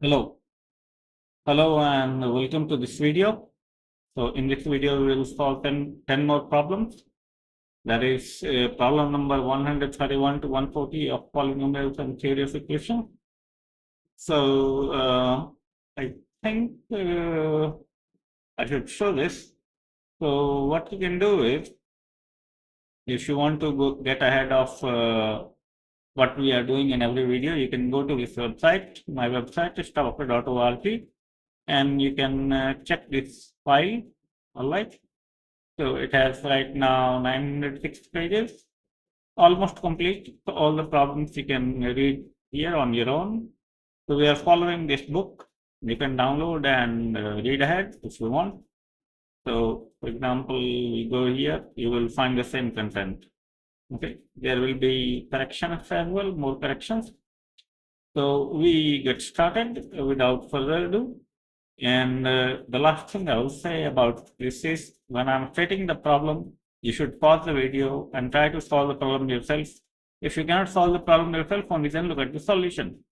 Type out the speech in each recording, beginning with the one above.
Hello. Hello and welcome to this video. So in this video, we will solve 10 more problems. That is problem number 131 to 140 of polynomials and series equations. So I think I should show this. So what you can do is, if you want to get ahead of what we are doing in every video, you can go to this website. My website is tawakal.org. And you can check this file. All right, so it has right now 906 pages, almost complete. So all the problems you can read here on your own. So we are following this book. You can download and read ahead if you want. So for example, we go here, you will find the same content. Okay, there will be corrections as well, more corrections. So we get started without further ado. And the last thing I will say about this is, when I'm stating the problem, you should pause the video and try to solve the problem yourself. If you cannot solve the problem yourself, only then look at the solution.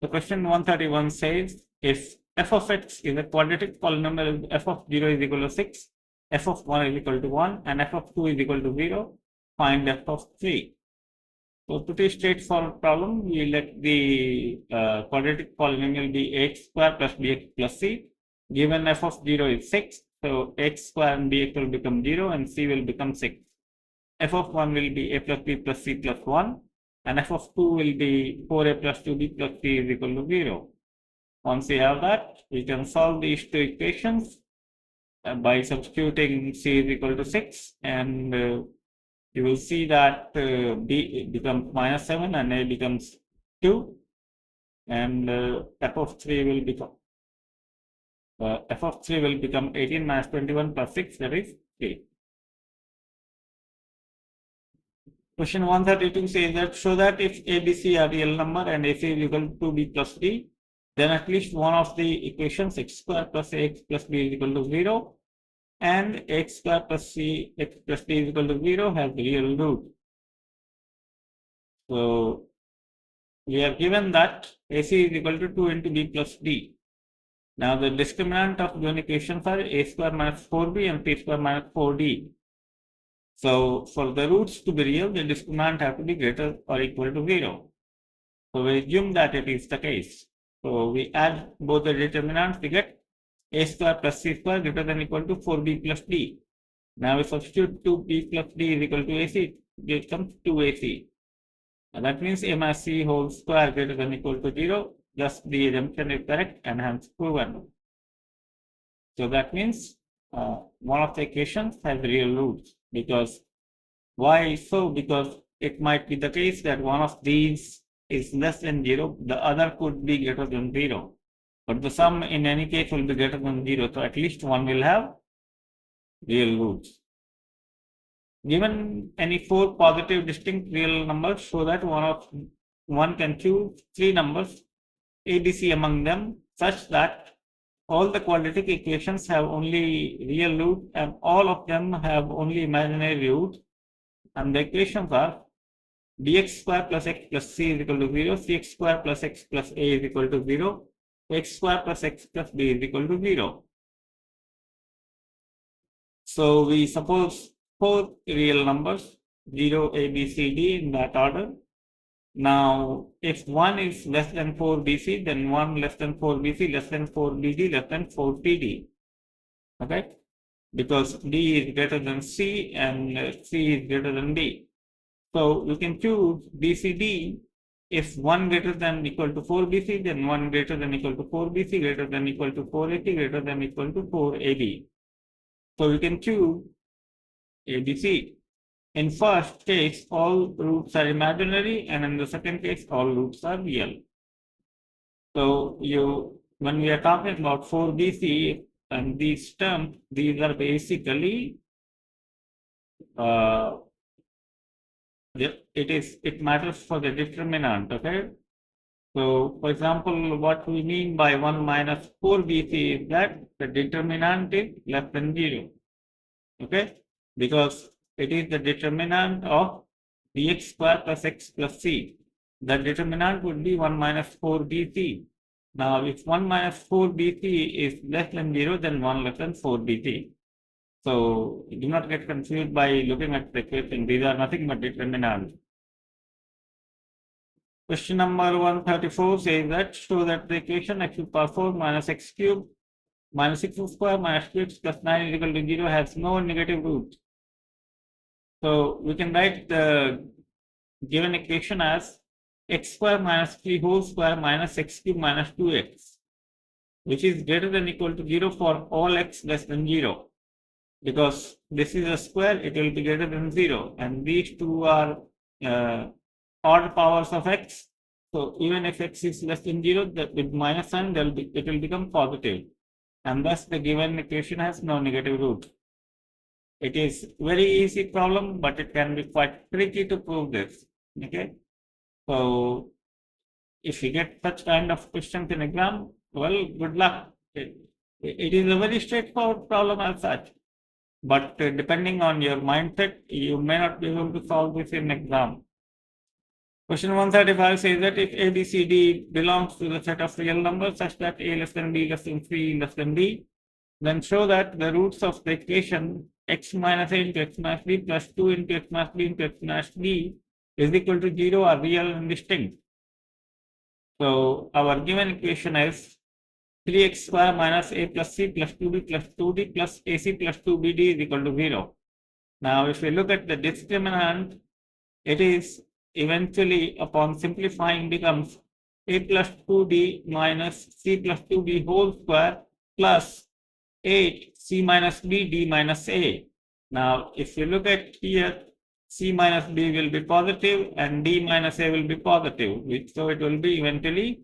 The question 131 says, if f of x is a quadratic polynomial, f of 0 is equal to 6, f of 1 is equal to 1, and f of 2 is equal to 0, find f of 3. So pretty straightforward problem. We let the quadratic polynomial be x square plus bx plus c. Given f of 0 is 6, so x square and bx will become 0 and c will become 6. F of 1 will be a plus b plus c plus 1, and f of 2 will be 4a plus 2b plus c is equal to 0. Once we have that, we can solve these two equations by substituting c is equal to 6, and you will see that b becomes minus 7 and a becomes 2, and f of 3 will become 18 minus 21 plus 6, that is 3. Question 132 says that, show that if a, b, c are real number and ac is equal to b plus d, then at least one of the equations x square plus ax plus b is equal to 0 and x square plus c x plus d is equal to 0 has real root. So we are given that AC is equal to 2 into b plus d. Now the discriminant of given equations are a square minus 4b and c square minus 4d. So for the roots to be real, the discriminant have to be greater or equal to 0. So we assume that it is the case. So we add both the determinants, we get a square plus c square greater than or equal to 4b plus d. Now we substitute 2b plus d is equal to AC, it becomes 2ac. And that means a minus c whole square greater than or equal to 0. Thus the assumption is correct and hence proven. So that means one of the equations has real roots. Because why so? Because it might be the case that one of these is less than 0, the other could be greater than 0. But the sum in any case will be greater than 0. So at least one will have real roots. Given any 4 positive distinct real numbers, so that one can choose 3 numbers a, b, c among them, such that all the quadratic equations have only real root and all of them have only imaginary root. And the equations are bx square plus x plus c is equal to 0, cx square plus x plus a is equal to 0, x square plus x plus b is equal to 0. So we suppose 4 real numbers, 0, a, b, c, d in that order. Now, if 1 is less than 4 bc, then 1 less than 4 bc, less than 4 bd, less than 4 td. Okay? Because d is greater than c and c is greater than d. So you can choose bcd. If 1 greater than or equal to 4 bc, then 1 greater than or equal to 4 bc, greater than or equal to 4 ac, greater than or equal to 4 ab. So you can choose ABC. In first case, all roots are imaginary, and in the second case, all roots are real. So when we are talking about 4BC and these terms, these are basically it matters for the determinant. Okay. So, for example, what we mean by 1 minus 4BC is that the determinant is less than 0. Okay, because it is the determinant of bx square plus x plus c. The determinant would be 1 minus 4bc. Now, if 1 minus 4bt is less than 0, then 1 less than 4bt. So, do not get confused by looking at the equation. These are nothing but determinants. Question number 134 says that show that the equation x to the power 4 minus x cubed minus 6 square minus 2x plus 9 is equal to 0 has no negative root. So, we can write the given equation as x square minus 3 whole square minus x cubed minus 2x, which is greater than or equal to 0 for all x less than 0. Because this is a square, it will be greater than 0, and these two are odd powers of x. So even if x is less than 0, with minus sign, it will become positive, and thus the given equation has no negative root. It is very easy problem, but it can be quite tricky to prove this. Okay, so if you get such kind of questions in exam, well, good luck. It is a very straightforward problem as such. But depending on your mindset, you may not be able to solve this in exam. Question 135 says that if A, B, C, D belongs to the set of real numbers such that A less than B less than C less than D, then show that the roots of the equation x minus A into x minus B plus 2 into x minus B into x minus D is equal to 0 are real and distinct. So our given equation is 3x square minus a plus c plus 2b plus 2d plus ac plus 2bd is equal to 0. Now, if we look at the discriminant, it is eventually, upon simplifying, becomes a plus 2d minus c plus 2b whole square plus 8 c minus b d minus a. Now, if you look at here, c minus b will be positive and d minus a will be positive, so it will be eventually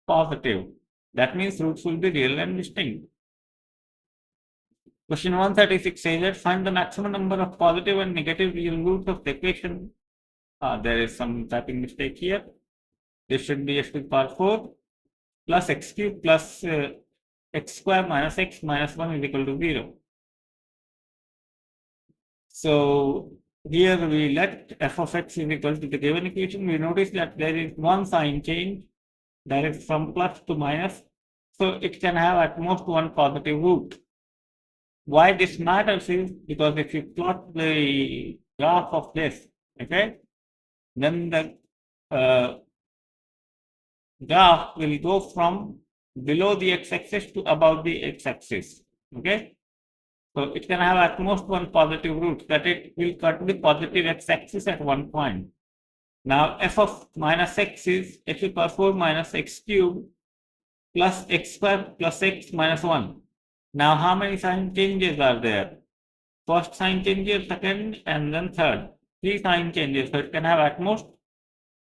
positive. That means roots will be real and distinct. Question 136 says that find the maximum number of positive and negative real roots of the equation. There is some typing mistake here. This should be x to the power 4 plus x cubed plus x square minus x minus 1 is equal to 0. So here we let f of x is equal to the given equation. We notice that there is one sign change, that is from plus to minus. So it can have at most one positive root. Why this matters is because if you plot the graph of this, okay, then the graph will go from below the x-axis to above the x-axis, okay. So it can have at most one positive root, that it will cut the positive x-axis at one point. Now f of minus x is x to the power 4 minus x cubed plus x square plus x minus 1. Now how many sign changes are there? First sign changes, second, and then third. 3 sign changes, so it can have at most,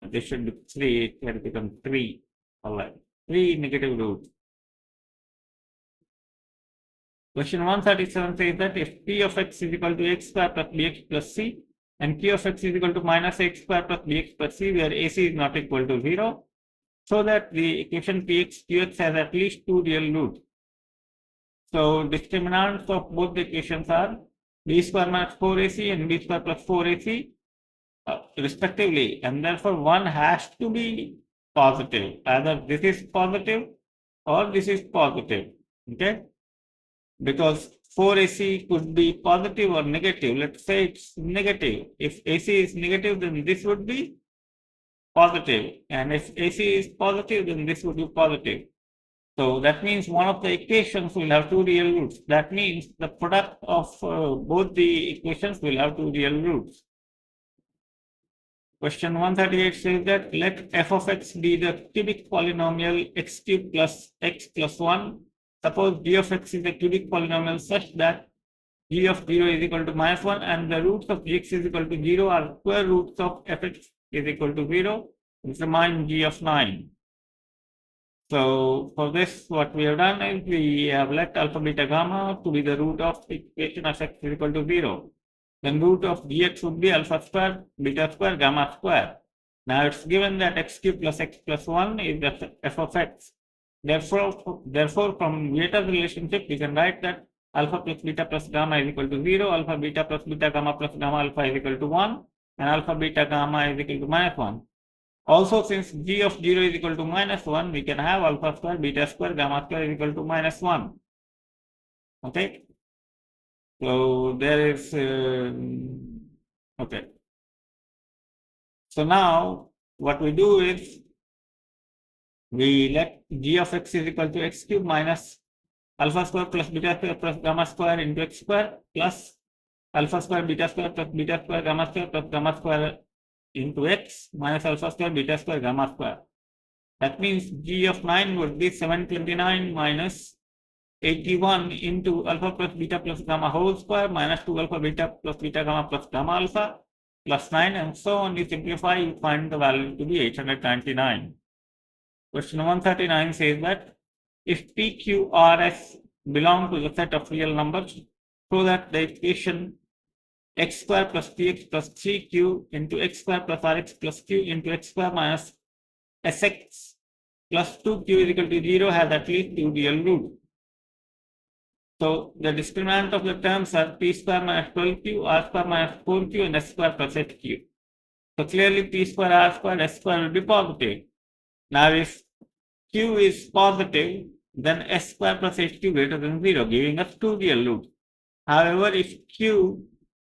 this should be 3, it can become 3. Alright, 3 negative roots. Question 137 says that if p of x is equal to x square plus bx plus c and q of x is equal to minus x square plus bx plus c where ac is not equal to 0, so that the equation px qx has at least 2 real roots. So discriminants of both the equations are b square minus 4ac and b square plus 4ac respectively, and therefore one has to be positive. Either this is positive or this is positive, okay? Because 4ac could be positive or negative. Let's say it's negative. If ac is negative, then this would be positive, and if ac is positive, then this would be positive. So that means one of the equations will have 2 real roots. That means the product of both the equations will have 2 real roots. Question 138 says that let f of x be the cubic polynomial x cubed plus x plus 1. Suppose g of x is a cubic polynomial such that g of 0 is equal to minus 1 and the roots of gx is equal to 0 are square roots of fx is equal to 0. Determine g of 9. So for this, what we have done is we have let alpha beta gamma to be the root of the equation of x is equal to 0. Then root of gx would be alpha square, beta square, gamma square. Now it's given that x cubed plus x plus 1 is the f of x. Therefore, from beta's relationship, we can write that alpha plus beta plus gamma is equal to 0, alpha beta plus beta gamma plus gamma alpha is equal to 1, and alpha beta gamma is equal to minus 1. Also, since g of 0 is equal to -1, we can have alpha square, beta square, gamma square is equal to -1. Okay. So there is, okay. So now what we do is we let g of x is equal to x cube minus alpha square plus beta square plus gamma square into x square plus alpha square beta square plus beta square gamma square plus gamma square into x minus alpha square beta square gamma square. That means g of 9 would be 729 minus 81 into alpha plus beta plus gamma whole square minus 2 alpha beta plus beta gamma plus gamma alpha plus 9, and so on. You simplify, you find the value to be 899. Question 139 says that if PQRS belong to the set of real numbers, so that the equation x square plus px plus 3q into x square plus rx plus q into x square minus sx plus 2q is equal to 0 has at least two real roots. So the discriminant of the terms are p square minus 12q, r square minus 4q, and s square plus 8q. So clearly p square, r square, s square will be positive. Now if q is positive, then s square plus 8q greater than 0, giving us two real roots. However, if q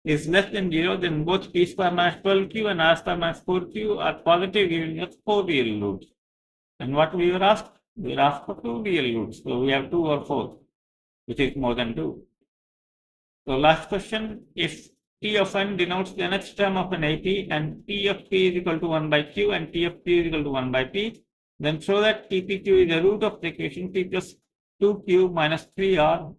is less than 0, then both p square minus 12q and r square minus 4q are positive, giving us four real roots. And what we were asked? We were asked for two real roots. So we have 2 or 4, which is more than 2. So last question, if T of n denotes the nth term of an AP and T of P is equal to 1 by Q and T of P is equal to 1 by P, then show that TPQ is the root of the equation P plus 2Q minus 3R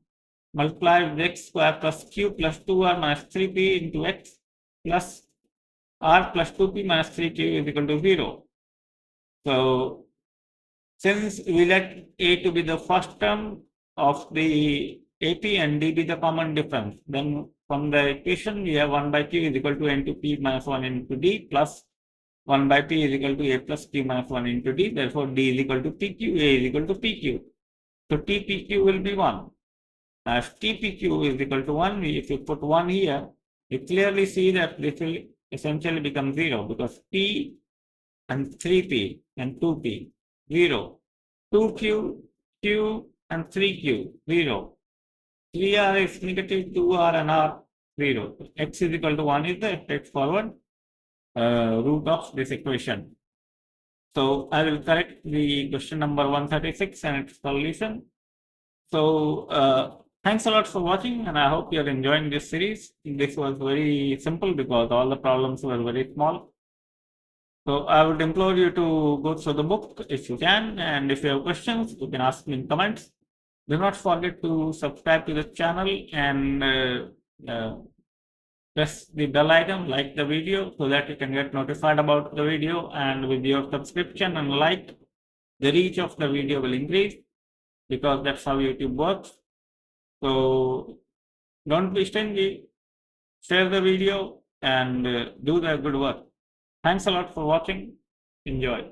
multiplied with x square plus Q plus 2R minus 3P into x plus R plus 2P minus 3Q is equal to 0. So since we let A to be the first term of the AP and D be the common difference, then from the equation we have 1 by Q is equal to n to P minus 1 into D plus 1 by P is equal to A plus Q minus 1 into D. Therefore, D is equal to PQ, A is equal to PQ. So TPQ will be 1. Now, if TPQ is equal to 1, if you put 1 here, you clearly see that this will essentially become 0 because P and 3P and 2P, 0. 2Q, Q and 3Q, 0. 3R is negative, 2R and R, 0. X is equal to 1 is the straightforward root of this equation. So I will correct the question number 136 and its solution. So thanks a lot for watching, and I hope you are enjoying this series. This was very simple because all the problems were very small. So I would implore you to go through the book if you can, and if you have questions, you can ask me in comments. Do not forget to subscribe to the channel and press the bell icon, like the video so that you can get notified about the video, and with your subscription and like, the reach of the video will increase because that's how YouTube works. So don't be stingy, share the video and do the good work. Thanks a lot for watching. Enjoy.